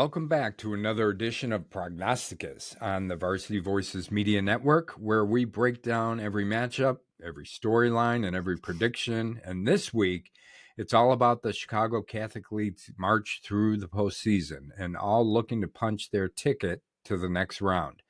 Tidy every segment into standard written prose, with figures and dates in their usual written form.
Welcome back to another edition of Prognosticus on the Varsity Voices Media Network, where we break down every matchup, every storyline, and every prediction. And this week, it's all about the Chicago Catholic League's march through the postseason and all looking to punch their ticket to the next round.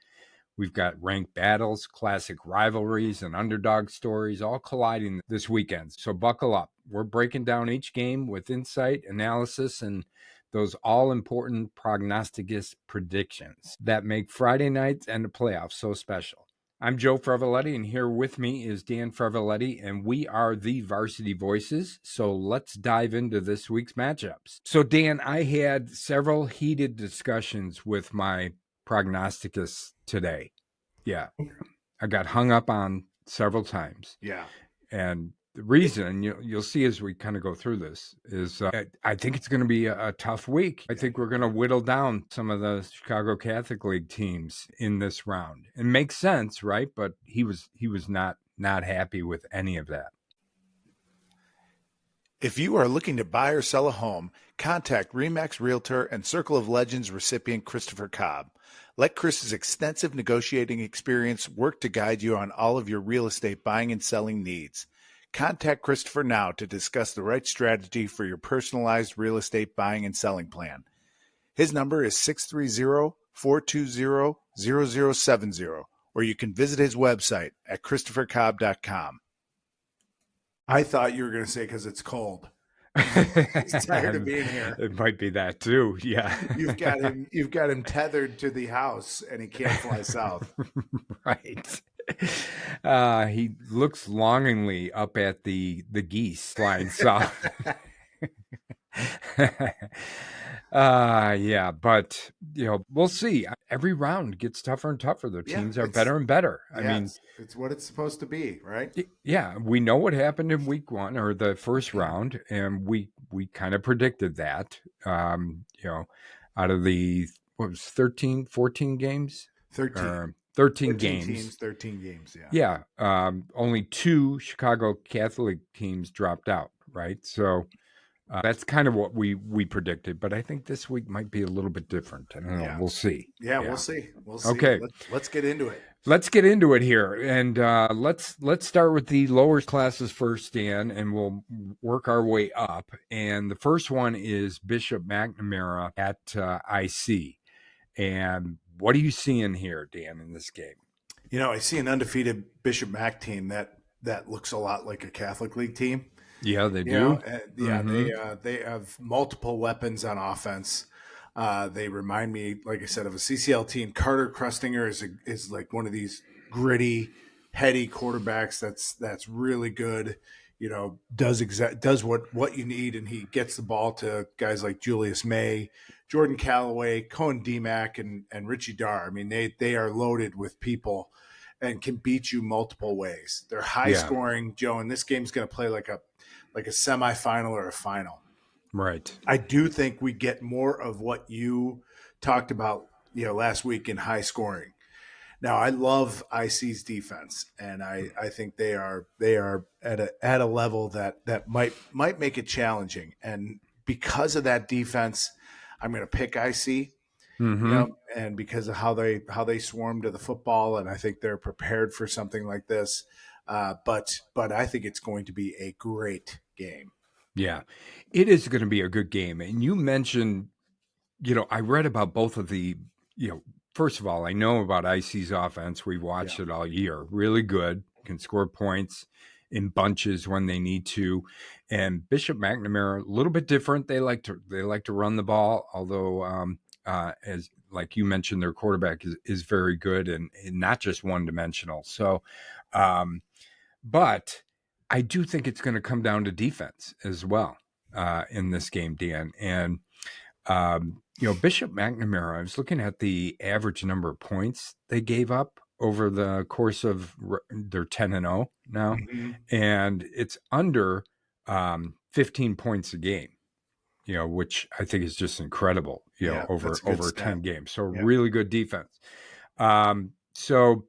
We've got ranked battles, classic rivalries, and underdog stories all colliding this weekend. So buckle up. We're breaking down each game with insight, analysis, and those all-important Prognosticus predictions that make Friday nights and the playoffs so special. I'm Joe Frevaletti, and here with me is Dan Frevaletti, and we are the Varsity Voices. So let's dive into this week's matchups. So Dan, I had several heated discussions with my Prognosticus today. Yeah, I got hung up on several times. Yeah. And the reason you'll see as we kind of go through this is I think it's going to be a tough week. I think we're going to whittle down some of the Chicago Catholic League teams in this round. It makes sense, right? But he was not happy with any of that. If you are looking to buy or sell a home, contact RE/MAX Realtor and Circle of Legends recipient Christopher Cobb. Let Chris's extensive negotiating experience work to guide you on all of your real estate buying and selling needs. Contact Christopher now to discuss the right strategy for your personalized real estate buying and selling plan. His number is 630-420-0070, or you can visit his website at christophercobb.com. I thought you were going to say because it's cold. He's tired of being here. It might be that too. Yeah. You've got him tethered to the house and he can't fly south. Right. He looks longingly up at the geese flying south. Yeah, but we'll see. Every round gets tougher and tougher. The teams are better and better. I mean, it's what it's supposed to be, right? Yeah, we know what happened in week one or the first round, and we kind of predicted that. Out of the 14 games? 13. 13 games. Teams, 13 games, yeah. Yeah. Only 2 Chicago Catholic teams dropped out, right? So that's kind of what we predicted, but I think this week might be a little bit different. I don't know. We'll see. Yeah, we'll see. Okay. Let's get into it. Let's get into it here, and let's start with the lower classes first, Dan, and we'll work our way up. And the first one is Bishop McNamara at IC. And what are you seeing here, Dan, in this game? I see an undefeated Bishop Mac team that looks a lot like a Catholic League team. Yeah, they do. They have multiple weapons on offense. They remind me, like I said, of a CCL team. Carter Krustinger is like one of these gritty, heady quarterbacks that's really good. Does what you need, and he gets the ball to guys like Julius May, Jordan Callaway, Cohen DeMac, and Richie Darr. I mean, they are loaded with people and can beat you multiple ways. They're high scoring, Joe, and this game's going to play like a semifinal or a final. Right. I do think we get more of what you talked about, last week in high scoring. Now, I love IC's defense, and I think they are at a level that might make it challenging. And because of that defense, I'm going to pick IC. And because of how they swarm to the football, and I think they're prepared for something like this. But I think it's going to be a great game. Yeah, it is going to be a good game. And you mentioned, I read about both of the, first of all, I know about IC's offense. We've watched it all year. Really good. Can score points in bunches when they need to. And Bishop McNamara, a little bit different. They like to run the ball, although as like you mentioned, their quarterback is very good and not just one-dimensional. So, but I do think it's going to come down to defense as well in this game, Dan. And, Bishop McNamara, I was looking at the average number of points they gave up over the course of their 10-0 now. And it's under 15 points a game, which I think is just incredible, over 10 games. So really good defense. So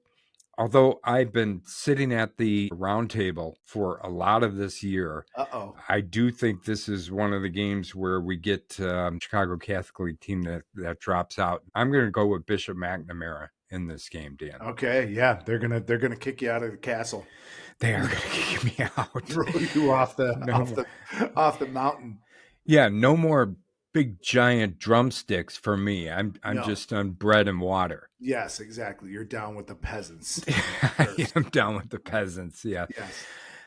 Although I've been sitting at the round table for a lot of this year, Uh-oh. I do think this is one of the games where we get Chicago Catholic team that drops out. I'm going to go with Bishop McNamara in this game, Dan. Okay, yeah, they're gonna kick you out of the castle. They are going to kick me out. Throw you off the No, off the mountain. yeah, no more big giant drumsticks for me. I'm No. just on bread and water. Yes, exactly. You're down with the peasants. I am down with the peasants. Yeah. Yes.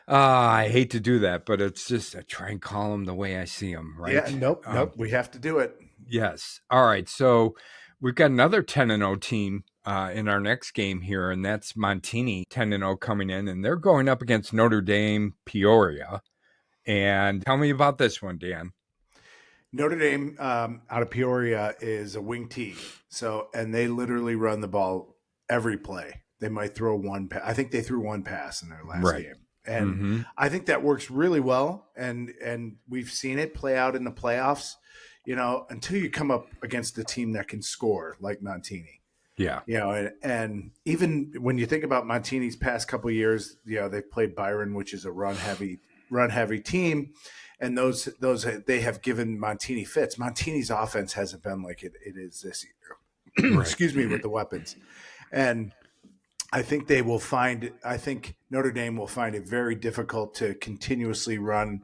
I hate to do that, but it's just I try and call them the way I see them, right? Yeah, nope. We have to do it. Yes. All right. So we've got another 10-0 team in our next game here, and that's Montini 10-0 coming in, and they're going up against Notre Dame Peoria. And tell me about this one, Dan. Notre Dame out of Peoria is a wing T. So, and they literally run the ball every play. They might throw one pass. I think they threw one pass in their last game. And I think that works really well. And we've seen it play out in the playoffs, until you come up against a team that can score like Montini. Yeah. And even when you think about Montini's past couple of years, they've played Byron, which is a run heavy team. And those they have given Montini fits. Montini's offense hasn't been like it is this year. Right. Excuse me, with the weapons. And I think Notre Dame will find it very difficult to continuously run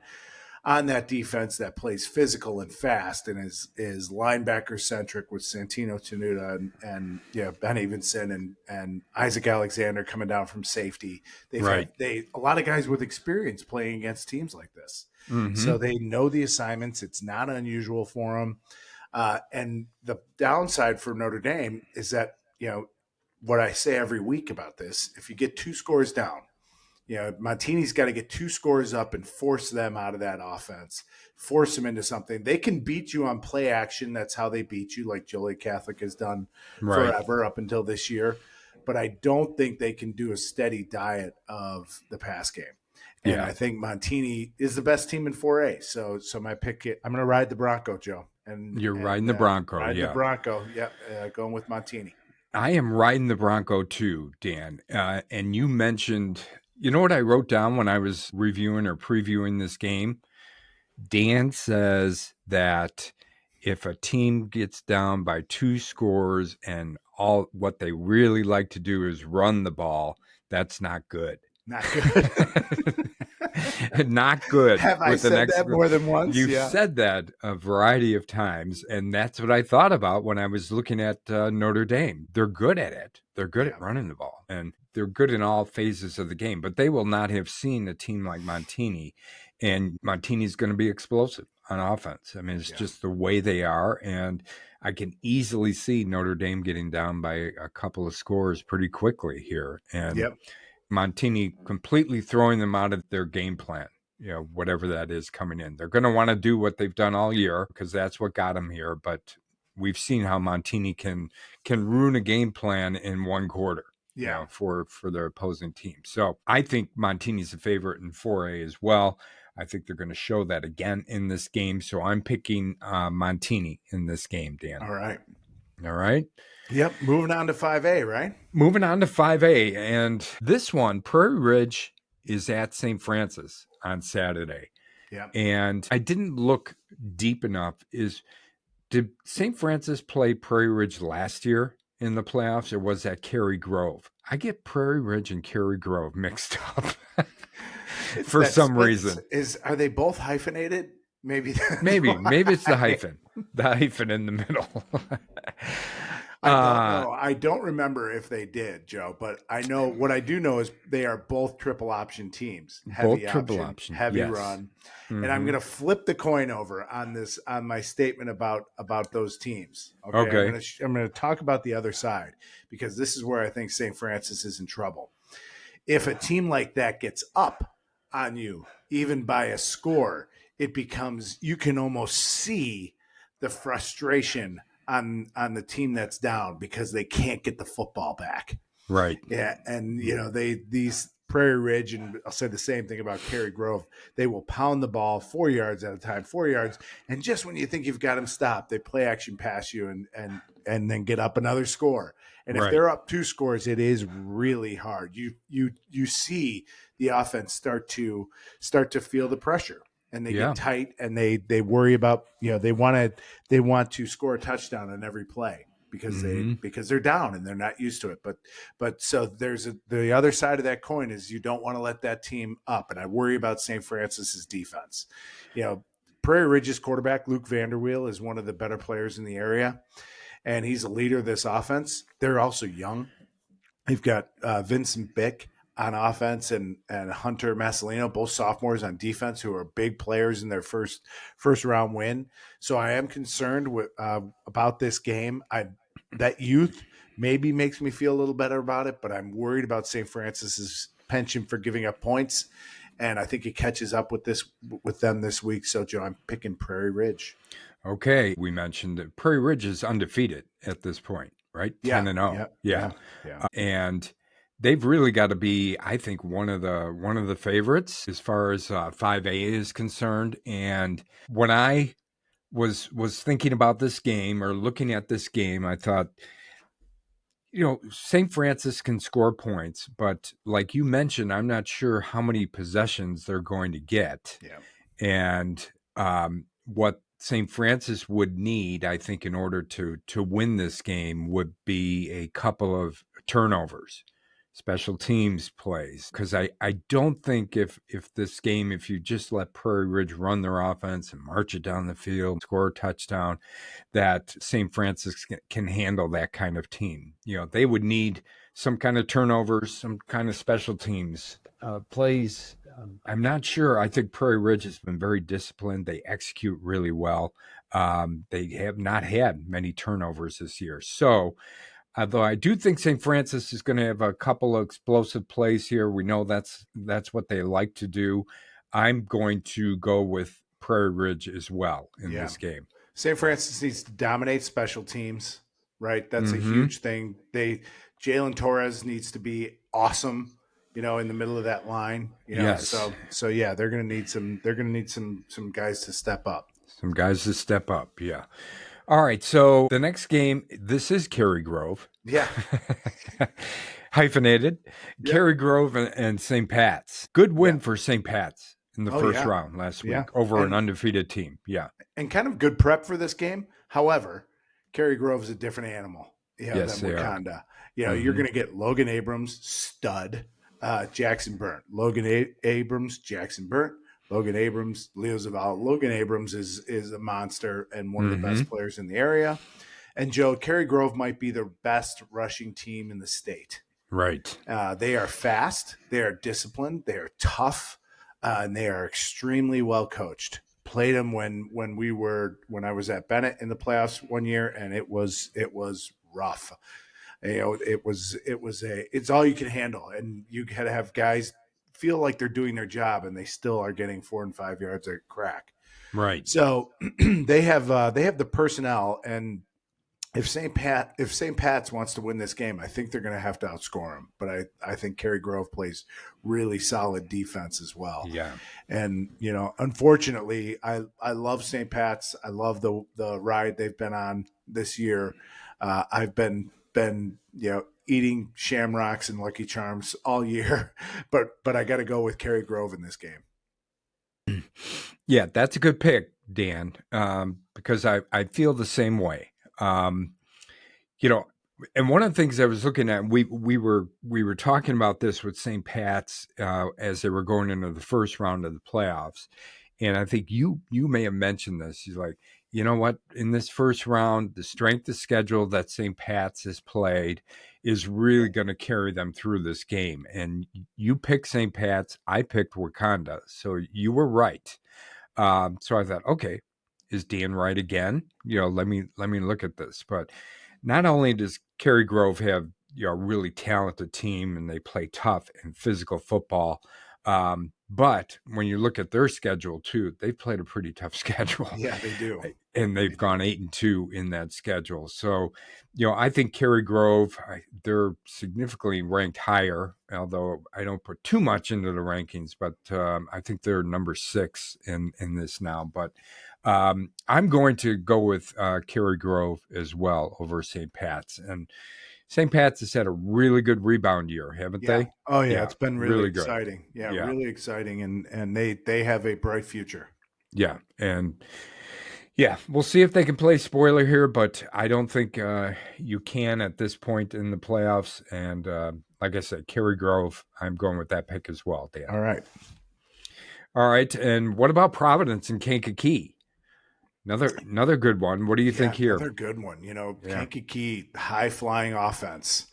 on that defense that plays physical and fast and is linebacker centric with Santino Tenuta and Ben Evenson and Isaac Alexander coming down from safety. A lot of guys with experience playing against teams like this. So they know the assignments. It's not unusual for them. And the downside for Notre Dame is that, what I say every week about this, if you get 2 scores down, Montini's got to get 2 scores up and force them out of that offense, force them into something. They can beat you on play action. That's how they beat you, like Joliet Catholic has done forever up until this year. But I don't think they can do a steady diet of the pass game. And I think Montini is the best team in 4A. So my pick, I'm going to ride the Bronco, Joe. And you're riding the Bronco, the Bronco, going with Montini. I am riding the Bronco too, Dan. And you mentioned, you know what I wrote down when I was reviewing or previewing this game? Dan says that if a team gets down by 2 scores and all what they really like to do is run the ball, that's not good. Not good. Not good. Have I said that more than once? You've said that a variety of times, and that's what I thought about when I was looking at Notre Dame. They're good at it. They're good at running the ball, and they're good in all phases of the game, but they will not have seen a team like Montini, and Montini's going to be explosive on offense. I mean, it's just the way they are, and I can easily see Notre Dame getting down by a couple of scores pretty quickly here, and Montini completely throwing them out of their game plan, whatever that is coming in. They're going to want to do what they've done all year because that's what got them here. But we've seen how Montini can ruin a game plan in one quarter for their opposing team. So I think Montini's a favorite in 4A as well. I think they're going to show that again in this game. So I'm picking Montini in this game, Dan. All right. Yep. Moving on to 5A, right? Moving on to 5A. And this one, Prairie Ridge is at St. Francis on Saturday. Yeah. And I didn't look deep enough. Did St. Francis play Prairie Ridge last year in the playoffs, or was that Cary Grove? I get Prairie Ridge and Cary Grove mixed up for some reason. Are they both hyphenated? Maybe it's the hyphen in the middle. I don't know. I don't remember if they did, Joe, but I know what I do know is they are both triple option teams. Heavy option, heavy run. And I'm going to flip the coin over on my statement about those teams. Okay. I'm going to talk about the other side because this is where I think St. Francis is in trouble. If a team like that gets up on you, even by a score, it becomes, you can almost see the frustration on the team that's down because they can't get the football back. Right. Yeah. And these Prairie Ridge, and I'll say the same thing about Cary Grove. They will pound the ball 4 yards at a time, 4 yards, and just when you think you've got them stopped, they play action pass you and then get up another score. And if Right. they're up 2 scores, it is really hard. You see the offense start to feel the pressure, and they get tight, and they worry about, they want to score a touchdown on every play because they're down and they're not used to it. But so the other side of that coin is you don't want to let that team up, and I worry about St. Francis's defense. Prairie Ridge's quarterback Luke Vanderweel is one of the better players in the area, and he's a leader of this offense. They're also young. They've got Vincent Bick on offense and Hunter Massolino, both sophomores on defense, who are big players in their first round win. So I am concerned about this game. That youth maybe makes me feel a little better about it, but I'm worried about St. Francis's penchant for giving up points, and I think it catches up with them this week. So, Joe, I'm picking Prairie Ridge. Okay, we mentioned that Prairie Ridge is undefeated at this point, right? 10-0. Yeah. And they've really got to be, I think, one of the favorites as far as 5A is concerned. And when I was thinking about this game or looking at this game, I thought, St. Francis can score points, but like you mentioned, I'm not sure how many possessions they're going to get. Yeah. And what St. Francis would need, I think, in order to win this game would be a couple of turnovers, special teams plays. Because I don't think if this game, if you just let Prairie Ridge run their offense and march it down the field, score a touchdown, that St. Francis can handle that kind of team. They would need some kind of turnovers, some kind of special teams plays. I'm not sure. I think Prairie Ridge has been very disciplined. They execute really well. They have not had many turnovers this year. So, although I do think St. Francis is going to have a couple of explosive plays here, we know that's what they like to do. I'm going to go with Prairie Ridge as well in this game. St. Francis needs to dominate special teams, right? That's a huge thing. Jalen Torres needs to be awesome, in the middle of that line. Yes. So yeah, they're gonna need some guys to step up. Some guys to step up, yeah. All right, so the next game, this is Cary Grove. Yeah. Hyphenated. Yep. Cary Grove and St. Pat's. Good win for St. Pat's in the first round last week over an undefeated team. Yeah. And kind of good prep for this game. However, Cary Grove is a different animal than Wakanda. You're going to get Logan Abrams, stud, Jackson Burnt. Logan Abrams, Jackson Burnt. Logan Abrams, Leo Zavala. Logan Abrams is a monster and one of the best players in the area. And Joe, Cary Grove might be the best rushing team in the state. Right. They are fast. They are disciplined. They are tough. And they are extremely well coached. Played them when I was at Bennett in the playoffs one year, and it was rough. It's all you can handle, and you got to have guys feel like they're doing their job, and they still are getting 4 and 5 yards a crack. Right. So they have the personnel, and if St. Pat's wants to win this game, I think they're going to have to outscore them. But I think Cary Grove plays really solid defense as well. Yeah. And, unfortunately, I love St. Pat's. I love the ride they've been on this year. I've been eating shamrocks and Lucky Charms all year, but I got to go with Cary Grove in this game. Yeah, that's a good pick, Dan, because I feel the same way. And one of the things I was looking at, we were talking about this with St. Pat's as they were going into the first round of the playoffs, and I think you may have mentioned this. You're like, you know what? In this first round, the strength of schedule that St. Pat's has played is really going to carry them through this game. And you picked St. Pat's, I picked Wakanda, so you were right. So I thought, okay, is Dan right again? Let me look at this. But not only does Cary Grove have a really talented team and they play tough and physical football, But when you look at their schedule too, they've played a pretty tough schedule. Yeah, they do. And they've gone 8-2 in that schedule. So, I think Cary Grove, they're significantly ranked higher, although I don't put too much into the rankings, but I think they're number 6 in this now. But I'm going to go with Cary Grove as well over St. Pat's. And St. Pat's has had a really good rebound year, haven't Yeah. they? Oh yeah, Yeah, it's been really really good. exciting. Yeah, Yeah. really exciting, and they have a bright future. Yeah. And yeah, we'll see if they can play spoiler here, but I don't think you can at this point in the playoffs. And like I said, Cary Grove, I'm going with that pick as well, Dan. All right. All right. And what about Providence and Kankakee? Another good one. What do you think here? Another good one. Yeah. Kankakee, high flying offense.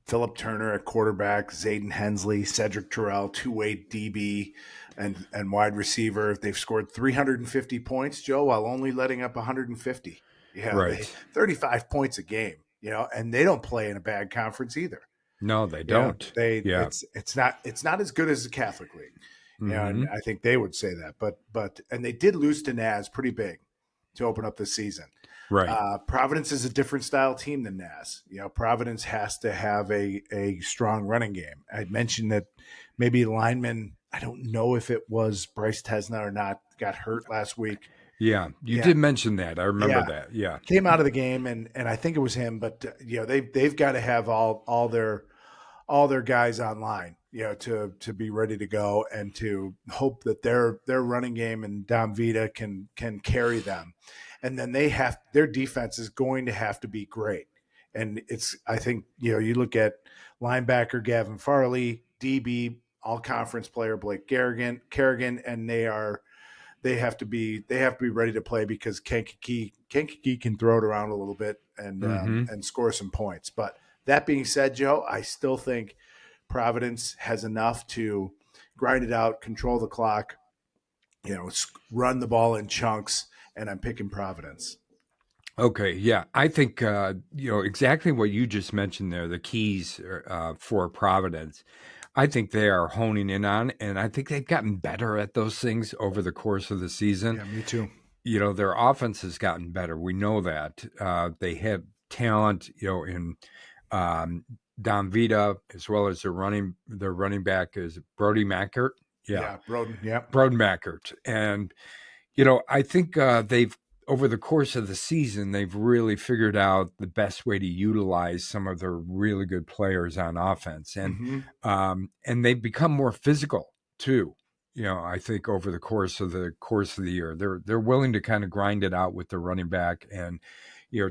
Philip Turner at quarterback, Zayden Hensley, Cedric Terrell, two-way DB, and wide receiver. They've scored 350 points, Joe, while only letting up 150. Yeah, Right. 35 points a game. And they don't play in a bad conference either. No, they don't. It's not as good as the Catholic League. Mm-hmm. And I think they would say that. But they did lose to Naz pretty big to open up the season. Right. Providence is a different style team than Naz. Providence has to have a strong running game. I mentioned that maybe lineman, I don't know if it was Bryce Tesna or not, got hurt last week. Yeah, you did mention that. I remember that. Yeah. Came out of the game, and I think it was him, but they've got to have all their guys online, to be ready to go, and to hope that their running game and Dom Vita can carry them. And then their defense is going to have to be great. And I think, you look at linebacker Gavin Farley, DB, all conference player Blake Kerrigan, and they have to be ready to play, because Kankakee can throw it around a little bit and score some points. But that being said, Joe, I still think Providence has enough to grind it out, control the clock, run the ball in chunks, and I'm picking Providence. Okay, yeah, I think exactly what you just mentioned there. The keys for Providence, I think they are honing in on, and I think they've gotten better at those things over the course of the season. Yeah, me too. Their offense has gotten better. We know that they have talent, in Don Vita, as well as their running back is Brody Mackert. Yeah, Broden. Yeah, Broden Mackert, and I think they've, over the course of the season, they've really figured out the best way to utilize some of their really good players on offense, and they've become more physical too. I think over the course of the year, they're willing to kind of grind it out with the running back, and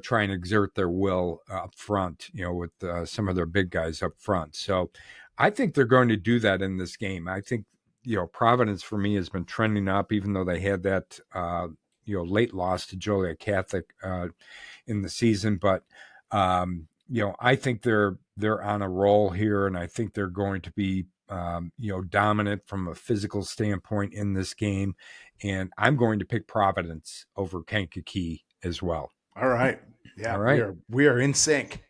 try and exert their will up front, with some of their big guys up front. So I think they're going to do that in this game. I think Providence for me has been trending up, even though they had that late loss to Joliet Catholic in the season. But I think they're on a roll here, and I think they're going to be dominant from a physical standpoint in this game. And I'm going to pick Providence over Kankakee as well. All right. Yeah. All right. We are in sync.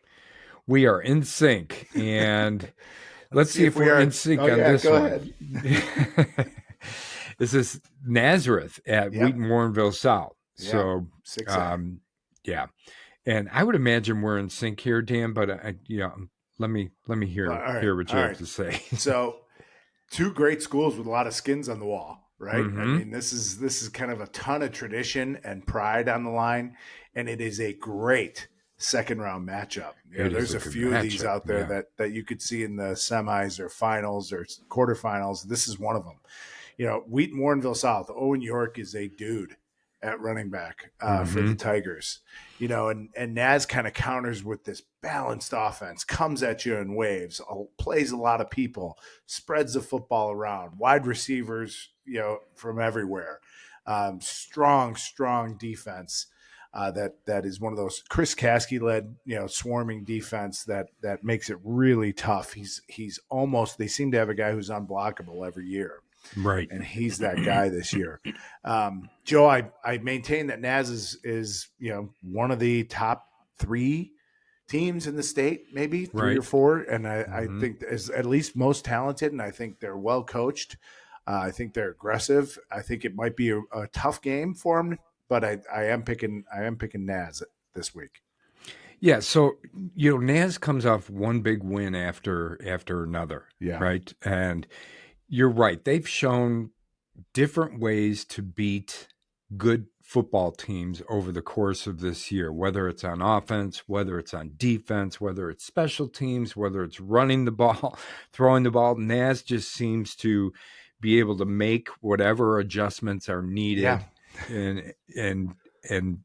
We are in sync, and let's see if we're in sync on this go one. Ahead. This is Nazareth at Wheaton Warrenville South. So, yeah. And I would imagine we're in sync here, Dan, but let me hear what you have to say. So, two great schools with a lot of skins on the wall, right? I mean, this is kind of a ton of tradition and pride on the line, and it is a great second round matchup. There's a few of these out there that you could see in the semis or finals or quarterfinals. This is one of them. Wheaton Warrenville South, Owen York is a dude at running back for the Tigers. And Naz kind of counters with this balanced offense, comes at you in waves, plays a lot of people, spreads the football around, wide receivers, from everywhere. Strong defense. That is one of those Chris Caskey led, swarming defense that makes it really tough. He's almost, they seem to have a guy who's unblockable every year. Right. And he's that guy this year. Joe, I maintain that Naz is one of the top 3 teams in the state, maybe 3 or 4. And I think is at least most talented, and I think they're well coached. I think they're aggressive. I think it might be a tough game for them, but I am picking Naz this week. Yeah, so Naz comes off one big win after another, Yeah. right? And you're right. They've shown different ways to beat good football teams over the course of this year, whether it's on offense, whether it's on defense, whether it's special teams, whether it's running the ball, throwing the ball. Naz just seems to be able to make whatever adjustments are needed and and and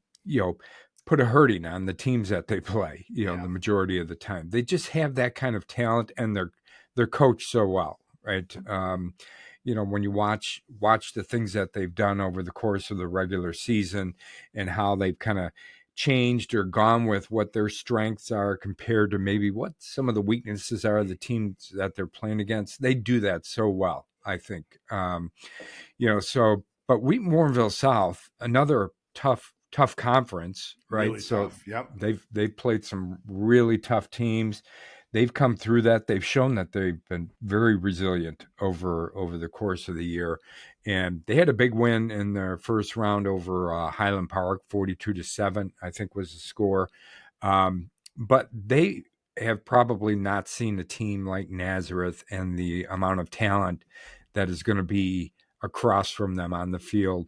put a hurting on the teams that they play, the majority of the time. They just have that kind of talent, and they're coached so well, right? When you watch the things that they've done over the course of the regular season and how they've kind of changed or gone with what their strengths are compared to maybe what some of the weaknesses are of the teams that they're playing against, they do that so well, I think. But Wheaton Warrenville South, another tough conference, right? Really tough. Yep. They've played some really tough teams. They've come through that. They've shown that they've been very resilient over the course of the year, and they had a big win in their first round over Highland Park, 42-7, I think was the score. But they have probably not seen a team like Nazareth and the amount of talent that is going to be across from them on the field.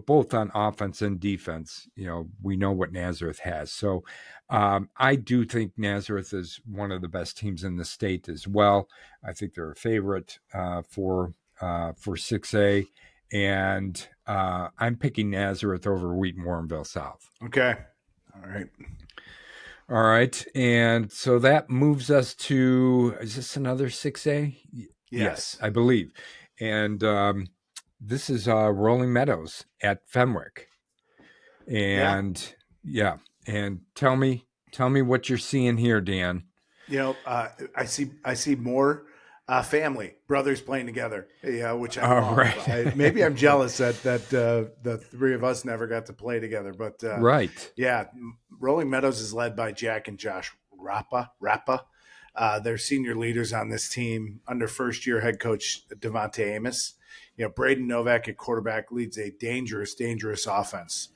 Both on offense and defense. We know what Nazareth has. So I do think Nazareth is one of the best teams in the state as well. I think they're a favorite for 6A, and I'm picking Nazareth over Wheaton Warrenville South. Okay. All right. And so that moves us to, is this another 6A? Yes, I believe. And this is Rolling Meadows at Fenwick. And and tell me what you're seeing here, Dan. I see more family, brothers playing together, which I love. Right. Maybe I'm jealous that the three of us never got to play together, but right. Yeah, Rolling Meadows is led by Jack and Josh Rappa. They're senior leaders on this team under first-year head coach Devontae Amos. Braden Novak at quarterback leads a dangerous offense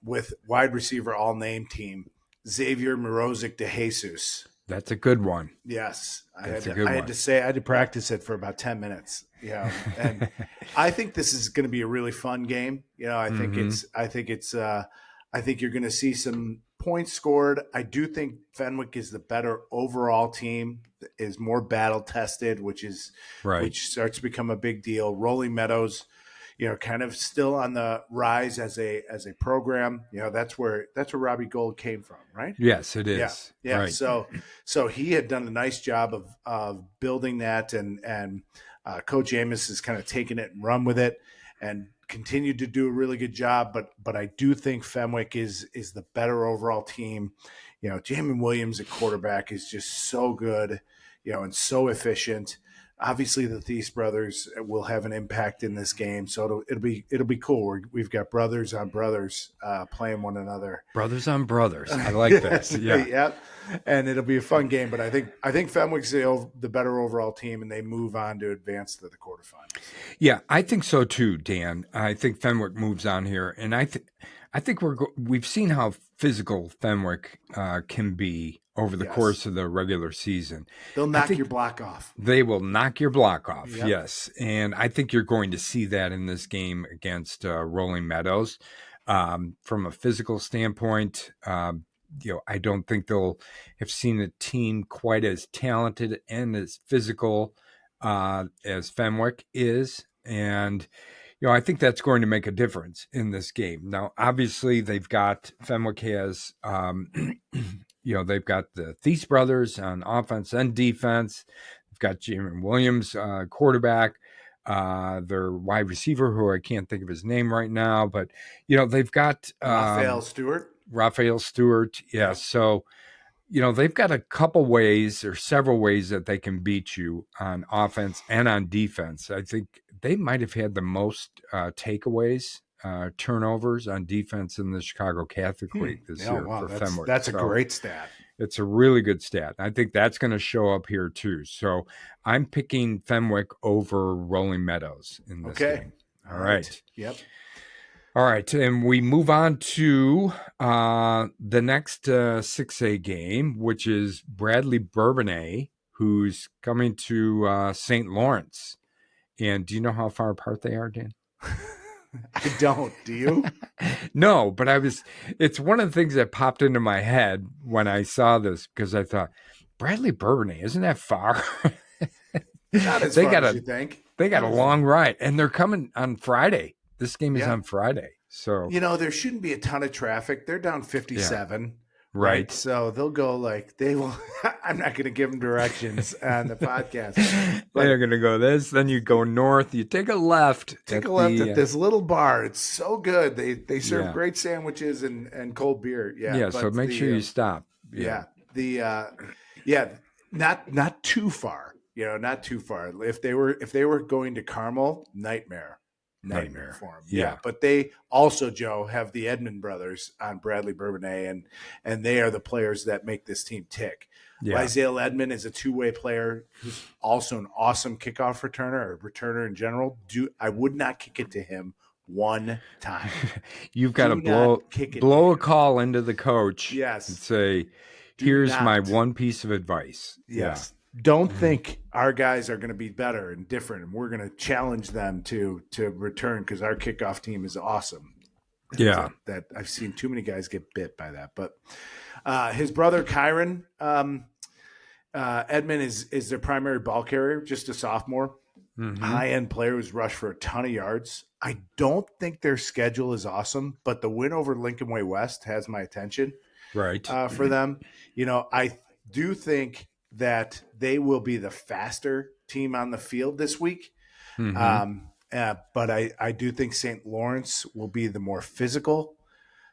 with wide receiver all-name team Xavier Morozic de Jesus. That's a good one. Yes, I had to practice it for about 10 minutes. And I think this is going to be a really fun game. I think I think you're going to see some points scored. I do think Fenwick is the better overall team, is more battle tested, which starts to become a big deal. Rolling Meadows, kind of still on the rise as a program. That's where Robbie Gold came from, right? Yes, it is. Yeah. Right. So he had done a nice job of building that, and Coach Amos has kind of taken it and run with it, and continued to do a really good job. But I do think Fenwick is the better overall team. Jamin Williams at quarterback is just so good, and so efficient. Obviously, the Thies brothers will have an impact in this game, so it'll be cool. We've got brothers on brothers playing one another. Brothers on brothers. I like that. Yeah. Yep. And it'll be a fun game. But I think Fenwick's the better overall team, and they move on to advance to the quarterfinals. Yeah, I think so too, Dan. I think Fenwick moves on here, and I think we've seen how physical Fenwick can be over the course of the regular season. They'll knock your block off. They will knock your block off, yes. And I think you're going to see that in this game against Rolling Meadows. From a physical standpoint, I don't think they'll have seen a team quite as talented and as physical as Fenwick is. And I think that's going to make a difference in this game. Now, obviously, Fenwick has, they've got the Thies brothers on offense and defense. They've got Jamin Williams, quarterback, their wide receiver, who I can't think of his name right now, but, they've got Raphael Stewart. Yes. So, they've got a couple ways or several ways that they can beat you on offense and on defense. I think they might have had the most takeaways, turnovers on defense in the Chicago Catholic League this year for Fenwick. That's a great stat. It's a really good stat. I think that's going to show up here too. So I'm picking Fenwick over Rolling Meadows in this Okay. game. All All right. right. Yep. All right. And we move on to the next 6A game, which is Bradley Bourbonnais, who's coming to St. Lawrence. And do you know how far apart they are, Dan? I don't. Do you? No, but it's one of the things that popped into my head when I saw this because I thought, Bradley Bourbonnais, isn't that far? Not as they far got as a you think. they got Not a as far. long ride, and they're coming on Friday. This game is Yeah. on Friday, so There shouldn't be a ton of traffic. They're down yeah, 57, right? right. So they'll go they will. I'm not going to give them directions on the podcast, They're but gonna go this, then you go north, you take a left take a at left at the this little bar. It's so good. They serve yeah, great sandwiches and cold beer. Yeah, yeah. So but make sure you stop. Yeah, yeah the yeah not too far. Not too far. If they were going to Carmel, nightmare nightmare. for them. Yeah, Yeah, but they also, Joe, have the Edmond brothers on Bradley Bourbonnais, and they are the players that make this team tick. yeah. Lysale Edmond is a two-way player who's also an awesome kickoff returner or returner in general. I would not kick it to him one time. You've got to Do not kick it to blow a him. call into the coach and Yes. say, Do "Here's my not. one piece of advice." Yeah. Yes. Don't think our guys are going to be better and different, and we're going to challenge them to return because our kickoff team is awesome. Yeah. That I've seen too many guys get bit by that. But his brother Kyron Edmond is their primary ball carrier, just a sophomore, high end player who's rushed for a ton of yards. I don't think their schedule is awesome, but the win over Lincoln Way West has my attention Right. for them. I do think that they will be the faster team on the field this week. But I do think St. Lawrence will be the more physical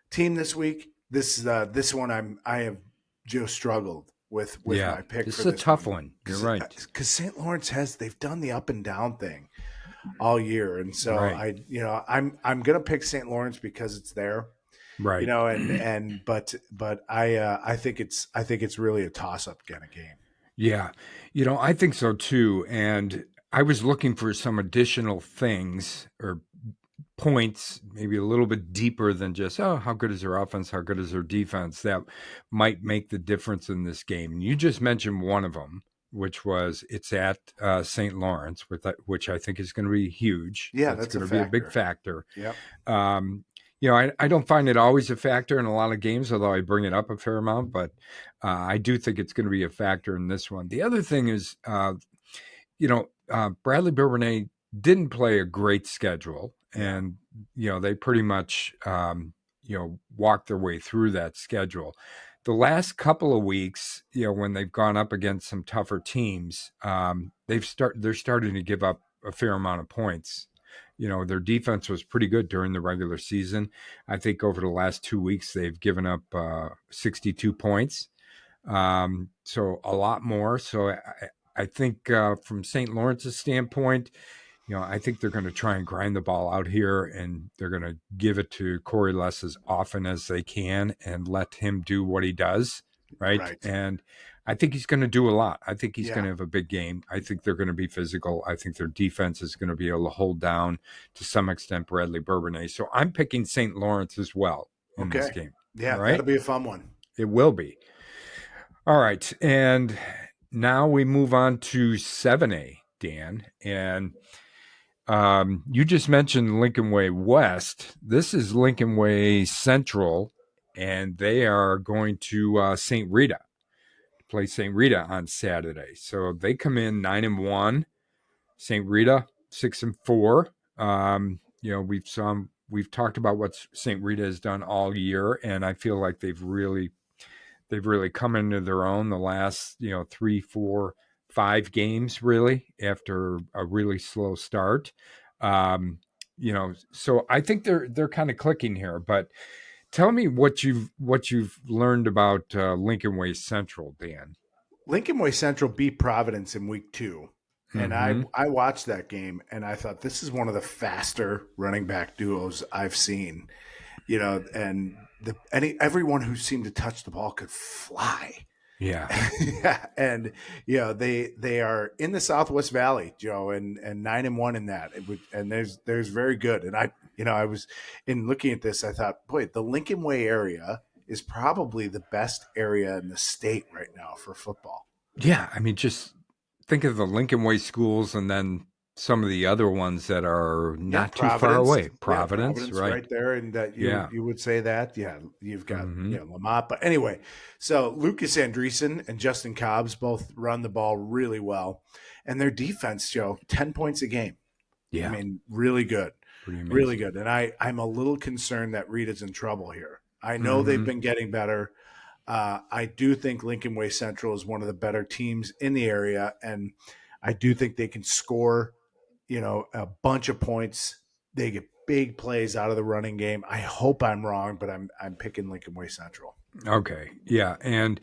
team this week. This one I have just struggled with Yeah. my pick This for is a this tough one. one. You're right. Because St. Lawrence they've done the up and down thing all year, and so Right. I'm gonna pick St. Lawrence because it's there. Right. But I think it's really a toss up kind of game. Yeah. I think so too. And I was looking for some additional things or points, maybe a little bit deeper than just, oh, how good is their offense? How good is their defense? That might make the difference in this game. And you just mentioned one of them, which was it's at St. Lawrence, which I think is going to be huge. Yeah, That's that's a going to be a big factor. factor. Yep. I don't find it always a factor in a lot of games, although I bring it up a fair amount, but I do think it's going to be a factor in this one. The other thing is, Bradley Bourbonnais didn't play a great schedule, and they pretty much walked their way through that schedule. The last couple of weeks, when they've gone up against some tougher teams, they're starting to give up a fair amount of points. Their defense was pretty good during the regular season. I think over the last 2 weeks, they've given up 62 points. So a lot more. So I think from St. Lawrence's standpoint, I think they're going to try and grind the ball out here, and they're going to give it to Corey Less as often as they can and let him do what he does, right? And I think he's going to do a lot. I think he's going to have a big game. I think they're going to be physical. I think their defense is going to be able to hold down, to some extent, Bradley Bourbonnais. So I'm picking St. Lawrence as well in this game. Yeah, all right? That'll be a fun one. It will be. All right. And now we move on to 7A, Dan. And you just mentioned Lincoln Way West. This is Lincoln Way Central, and they are going to St. Rita, to play St. Rita on Saturday. So they come in 9-1. St. Rita 6-4. We've talked about what St. Rita has done all year, and I feel like they've really come into their own the last 3, 4, 5 games, really, after a really slow start. So I think they're kind of clicking here. But tell me what you've learned about Lincoln Way Central, Dan. Lincoln Way Central beat Providence in week 2. And I watched that game, and I thought this is one of the faster running back duos I've seen. And everyone who seemed to touch the ball could fly. Yeah. Yeah, and they are in the Southwest Valley, Joe, and 9-1 in that, and there's very good. And I was in looking at this, I thought, boy, the Lincoln Way area is probably the best area in the state right now for football. Yeah. I mean, just think of the Lincoln Way schools and then some of the other ones that are Yeah, not too far Providence. away. Yeah, Providence, Providence right? right there, and Yeah. you would say that. Yeah, you've got Mm-hmm. Lamont, but anyway, so Lucas Andreessen and Justin Cobbs both run the ball really well, and their defense, Joe, 10 points a game. I Yeah. mean, really good, Pretty really amazing. good. And I'm a little concerned that Rita's in trouble here. I know they've Mm-hmm. been getting better. I do think Lincoln Way Central is one of the better teams in the area, and I do think they can score, a bunch of points. They get big plays out of the running game. I hope I'm wrong, but I'm picking Lincoln Way Central. Okay. Yeah. And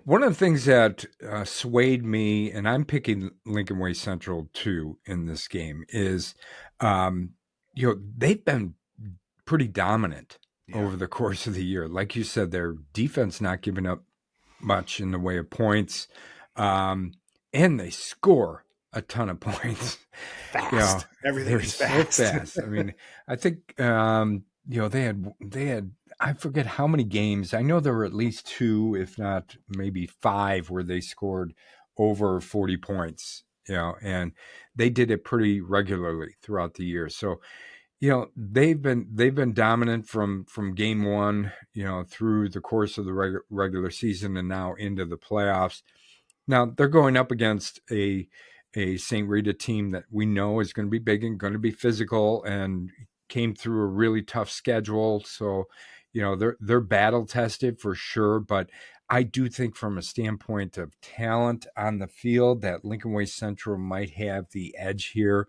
one of the things that swayed me, and I'm picking Lincoln Way Central too in this game, is, they've been pretty dominant Yeah. over the course of the year. Like you said, their defense not giving up much in the way of points, um, and they score a ton of points. Fast. Everything They're is so fast. fast. I mean, I think they had I forget how many games. I know there were at least two, if not maybe five, where they scored over 40 points. And they did it pretty regularly throughout the year. So they've been dominant from game one, through the course of the regular season and now into the playoffs. Now they're going up against a St. Rita team that we know is going to be big and going to be physical and came through a really tough schedule. So, they're battle tested for sure. But I do think from a standpoint of talent on the field that Lincoln Way Central might have the edge here.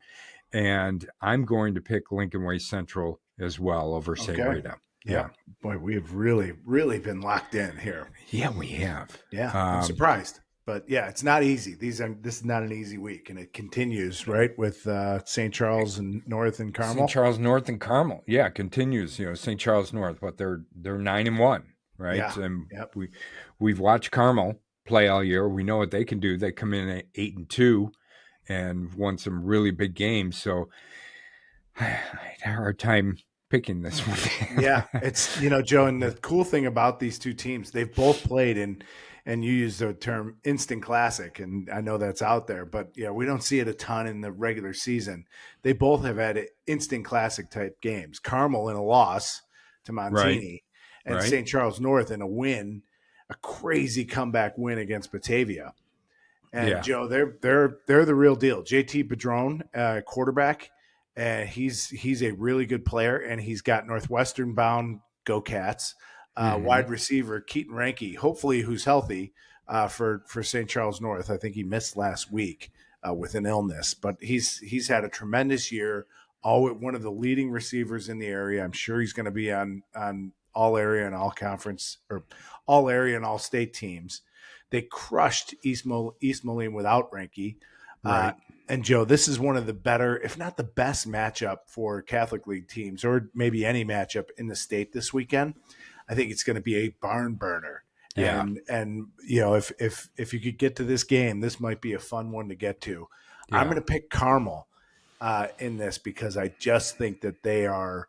And I'm going to pick Lincoln Way Central as well over St. Okay. Rita. Yeah. Yep. Boy, we have really, really been locked in here. Yeah, we have. Yeah, I'm surprised, but yeah, it's not easy. This is not an easy week, and it continues right with St. Charles and North and St. Carmel. Charles North and Carmel. Yeah, continues. St. Charles North, but they're 9-1, right? Yeah. And Yep. we've watched Carmel play all year. We know what they can do. They come in at 8-2 and won some really big games. So I had a hard time picking this one. Yeah, it's Joe, and the cool thing about these two teams, they've both played in, and you use the term instant classic, and I know that's out there, but yeah, we don't see it a ton in the regular season. They both have had instant classic type games. Carmel in a loss to Right. Montini, and Right. St. Charles North in a win, a crazy comeback win against Batavia. And Yeah. Joe, they're the real deal. JT Padron, quarterback, and he's a really good player, and he's got Northwestern bound. Go Cats! Mhm. Wide receiver Keaton Ranke, hopefully who's healthy for St. Charles North. I think he missed last week with an illness, but he's had a tremendous year. One of the leading receivers in the area. I'm sure he's going to be on all area and all conference, or all area and all state teams. They crushed East Moline without Ranke. Right. And Joe, this is one of the better, if not the best matchup for Catholic League teams, or maybe any matchup in the state this weekend. I think it's going to be a barn burner. Yeah. And if you could get to this game, this might be a fun one to get to. Yeah. I'm going to pick Carmel in this because I just think that they are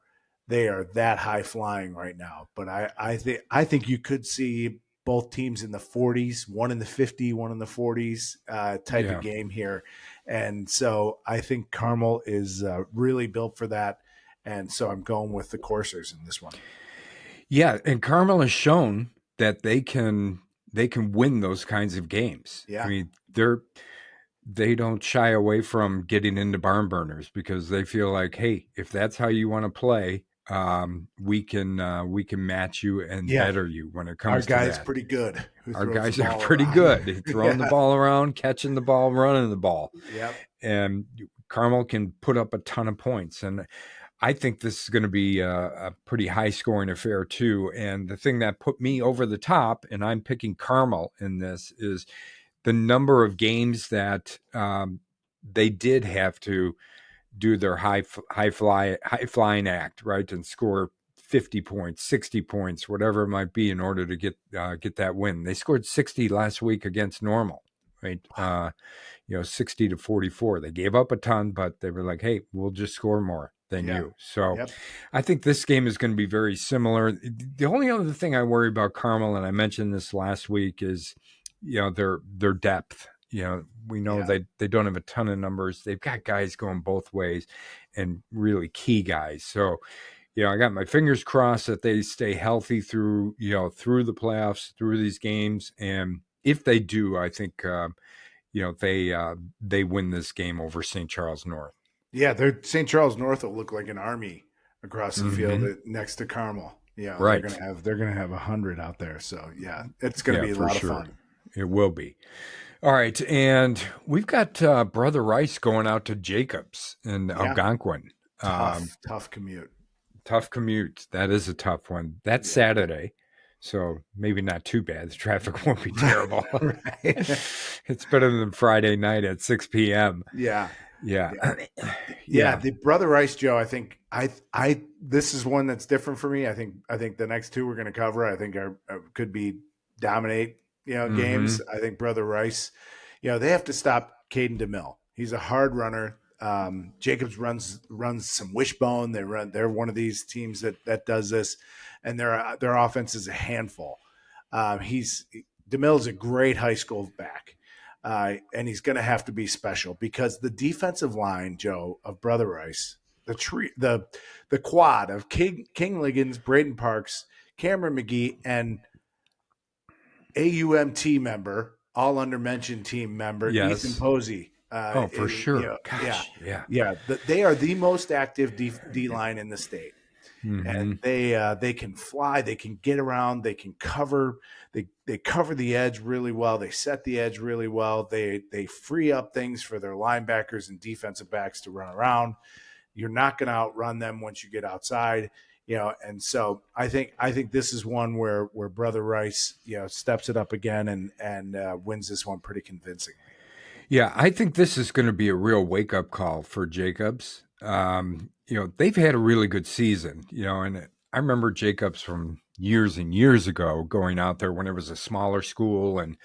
that high flying right now. But I think you could see both teams in the 40s, one in the 50, one in the 40s type Yeah. of game here. And so I think Carmel is really built for that. And so I'm going with the Coursers in this one. Yeah, and Carmel has shown that they can win those kinds of games. Yeah. I mean, they don't shy away from getting into barn burners because they feel like, hey, if that's how you want to play, we can match you and better you when it comes Our to guy's that. pretty good. Our guys are pretty good, throwing the ball around, catching the ball, running the ball. Yep. And Carmel can put up a ton of points. And I think this is going to be a pretty high scoring affair too. And the thing that put me over the top, and I'm picking Carmel in this, is the number of games that they did have to do their high flying act, right, and score 50 points, 60 points, whatever it might be, in order to get that win. They scored 60 last week against Normal, right? 60-44. They gave up a ton, but they were like, hey, we'll just score more than you. So I think this game is going to be very similar. The only other thing I worry about Carmel, and I mentioned this last week, is their depth. We know they don't have a ton of numbers. They've got guys going both ways, and really key guys. So I got my fingers crossed that they stay healthy through the playoffs, through these games, and if they do, I think they win this game over St. Charles North. Yeah, St. Charles North will look like an army across the field next to Carmel. Yeah, right. They're gonna have 100 out there. So yeah, it's gonna be a lot of fun. It will be. All right, and we've got Brother Rice going out to Jacobs in Algonquin. Tough commute. Tough commute. That is a tough one. That's Saturday, so maybe not too bad. The traffic won't be terrible. It's better than Friday night at 6 p.m. Yeah. Yeah. The Brother Rice, Joe, I think this is one that's different for me. I think the next two we're going to cover, I think could be dominate, games. I think Brother Rice, they have to stop Caden DeMille. He's a hard runner. Jacobs runs some wishbone. They're one of these teams that does this, and their offense is a handful. DeMille is a great high school back. And he's going to have to be special because the defensive line, Joe, of Brother Rice, the quad of King Liggins, Braden Parks, Cameron McGee, and AUMT member, all undermentioned team member, Ethan Posey. For sure. They are the most active D line in the state. And they can fly, they can get around, they can cover, they cover the edge really well, they set the edge really well, they free up things for their linebackers and defensive backs to run around. You're not going to outrun them once you get outside, and so I think this is one where Brother Rice steps it up again and wins this one pretty convincingly. Yeah, I think this is going to be a real wake-up call for Jacobs. They've had a really good season, and I remember Jacobs from years and years ago going out there when it was a smaller school, and,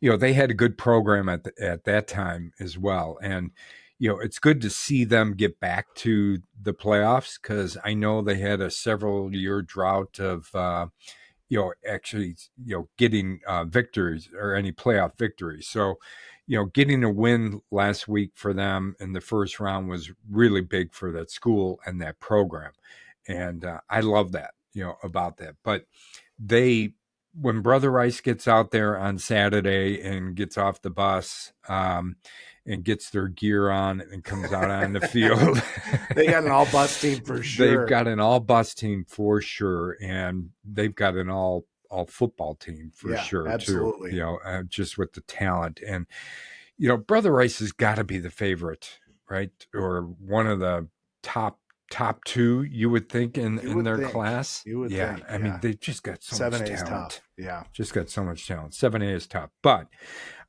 they had a good program at that time as well. And, it's good to see them get back to the playoffs because I know they had a several-year drought of, getting victories or any playoff victories. So, getting a win last week for them in the first round was really big for that school and that program. And I love that, about that. But when Brother Rice gets out there on Saturday and gets off the bus and gets their gear on and comes out on the field. They got an all-bus team for sure. They've got an all-bus team for sure. And they've got an all football team for sure, absolutely. Too. Just with the talent. And, Brother Rice has got to be the favorite, right? Or one of the top two, you would think, in their class. You would think. I mean, they've just got so much talent. 7A is tough. Yeah. Just got so much talent. 7A is tough. But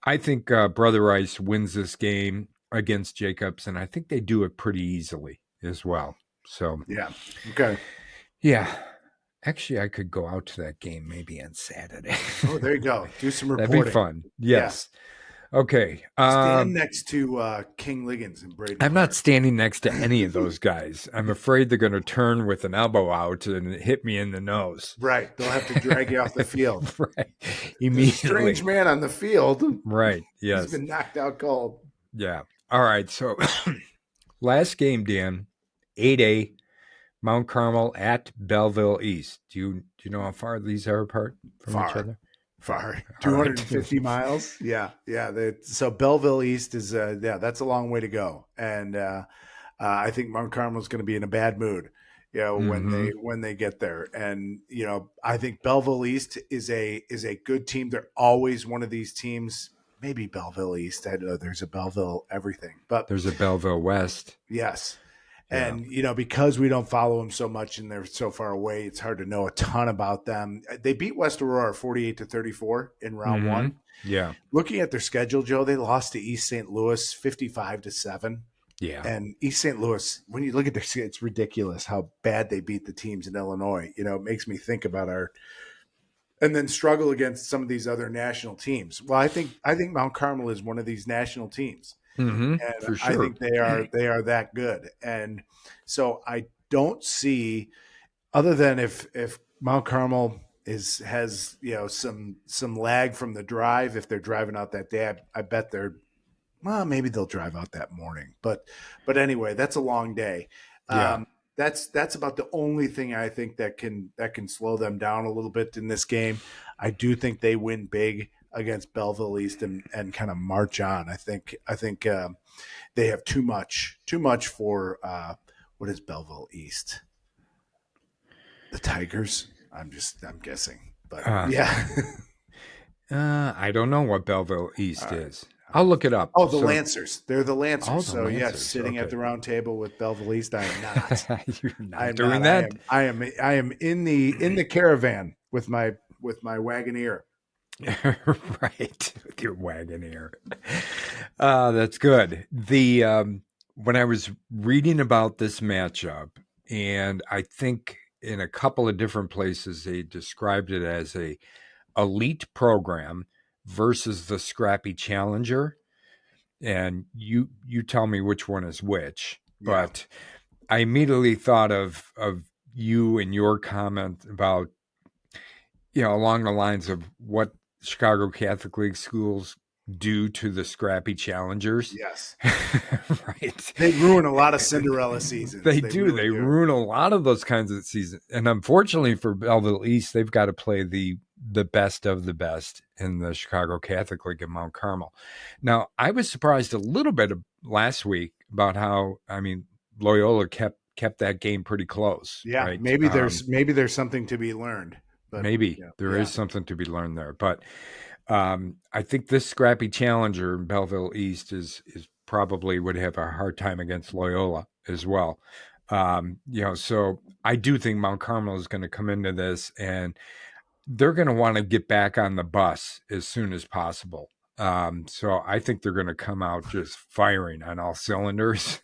I think Brother Rice wins this game against Jacobs, and I think they do it pretty easily as well. So yeah. Okay. Yeah. Actually, I could go out to that game maybe on Saturday. Oh, there you go. Do some reporting. That'd be fun. Yes. Yeah. Okay. Stand next to King Liggins and Braden. I'm not standing next to any of those guys. I'm afraid they're going to turn with an elbow out and hit me in the nose. Right. They'll have to drag you off the field. Right. Immediately. Strange man on the field. Right. Yes. He's been knocked out cold. Yeah. All right. So last game, Dan, 8A, Mount Carmel at Belleville East. Do you know how far these are apart from each other? Far. 250 miles. Yeah. So Belleville East is that's a long way to go. And I think Mount Carmel is going to be in a bad mood, when they get there. And I think Belleville East is a good team. They're always one of these teams. Maybe Belleville East. I know there's a Belleville everything, but there's a Belleville West. Yes. And, because we don't follow them so much and they're so far away, it's hard to know a ton about them. They beat West Aurora 48-34 in round one. Yeah. Looking at their schedule, Joe, they lost to East St. Louis 55-7. Yeah. And East St. Louis, when you look at their, it's ridiculous how bad they beat the teams in Illinois. It makes me think about and then struggle against some of these other national teams. Well, I think Mount Carmel is one of these national teams, and For I sure. think they are that good. And so I don't see, other than if Mount Carmel has some lag from the drive, if they're driving out that day, I bet maybe they'll drive out that morning. But anyway, that's a long day. Yeah. Um, that's about the only thing I think that can slow them down a little bit in this game. I do think they win big against Belleville East and kind of march on. I think they have too much for what is Belleville East? The Tigers. I'm guessing, but Uh, yeah. I don't know what Belleville East is. I'll look it up. Oh, the So, Lancers. They're the Lancers. the So yes, Lancers. sitting at Okay. the round table with Belleville East. I am not. You're I not am not. doing I that. am. I am. I am in the caravan with my Wagoneer. Right. With your Wagoneer. That's good. When I was reading about this matchup, and I think in a couple of different places they described it as a elite program versus the scrappy challenger. And you tell me which one is which. Yeah. But I immediately thought of you and your comment about, along the lines of what Chicago Catholic League schools do to the scrappy challengers. Yes. Right. They ruin a lot of Cinderella seasons. They They do. really They do. ruin a lot of those kinds of seasons. And unfortunately for Belleville East, they've got to play the best of the best in the Chicago Catholic League in Mount Carmel. Now, I was surprised a little bit last week about how, Loyola kept that game pretty close, Yeah. right? Maybe there's something to be learned. But Maybe yeah. there Yeah. is something to be learned there. But I think this scrappy challenger in Belleville East is probably would have a hard time against Loyola as well. So I do think Mount Carmel is going to come into this and they're going to want to get back on the bus as soon as possible. So I think they're going to come out just firing on all cylinders,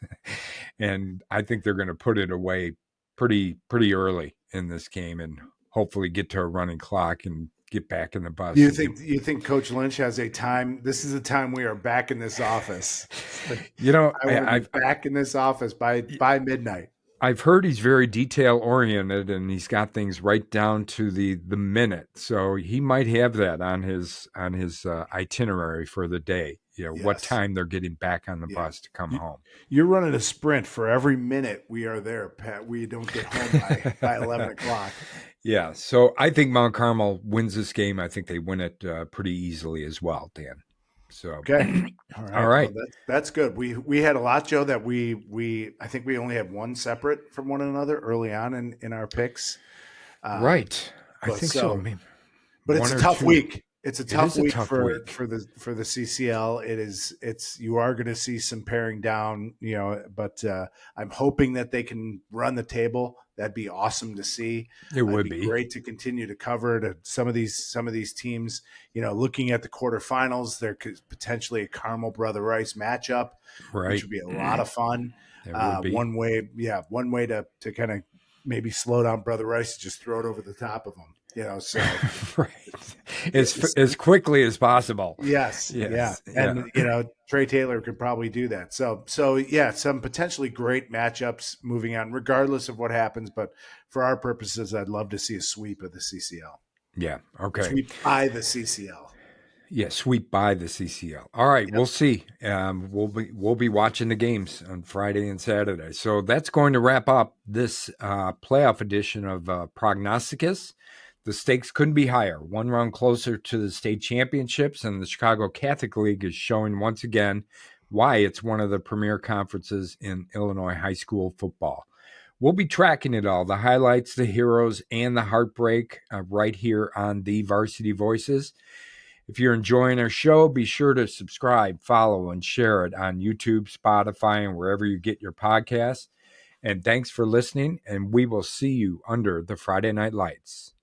and I think they're going to put it away pretty early in this game, and hopefully get to a running clock and get back in the bus. You think Coach Lynch has a time? This is the time we are back in this office. I want to be back in this office by midnight. I've heard he's very detail oriented and he's got things right down to the minute. So he might have that on his itinerary for the day. What Yes. time they're getting back on the Yeah. bus to come home. You're running a sprint for every minute we are there, Pat. We don't get home by 11 o'clock. Yeah. So I think Mount Carmel wins this game. I think they win it pretty easily as well, Dan. So Okay. All right. All right. Well, that's good. We had a lot, Joe, that I think we only had one separate from one another early on in our picks. Right. I think so. But it's a tough week. It's a tough week tough for week. the CCL. You are going to see some paring down, but I'm hoping that they can run the table. That'd be awesome to see. It would be great to continue to cover to some of these teams. Looking at the quarterfinals, there could potentially a Carmel Brother Rice matchup, right. which would be a lot of fun. It would be. One way to kind of maybe slow down Brother Rice, just throw it over the top of them. So right as quickly as possible. Yes. Yeah. And Trey Taylor could probably do that. So yeah, some potentially great matchups moving on, regardless of what happens. But for our purposes, I'd love to see a sweep of the CCL. Yeah. Okay. Sweep by the CCL. Yeah, sweep by the CCL. All right, We'll see. We'll be watching the games on Friday and Saturday. So that's going to wrap up this playoff edition of Prognosticus. The stakes couldn't be higher. One round closer to the state championships, and the Chicago Catholic League is showing once again why it's one of the premier conferences in Illinois high school football. We'll be tracking it all, the highlights, the heroes, and the heartbreak right here on the Varsity Voices. If you're enjoying our show, be sure to subscribe, follow, and share it on YouTube, Spotify, and wherever you get your podcasts. And thanks for listening, and we will see you under the Friday Night Lights.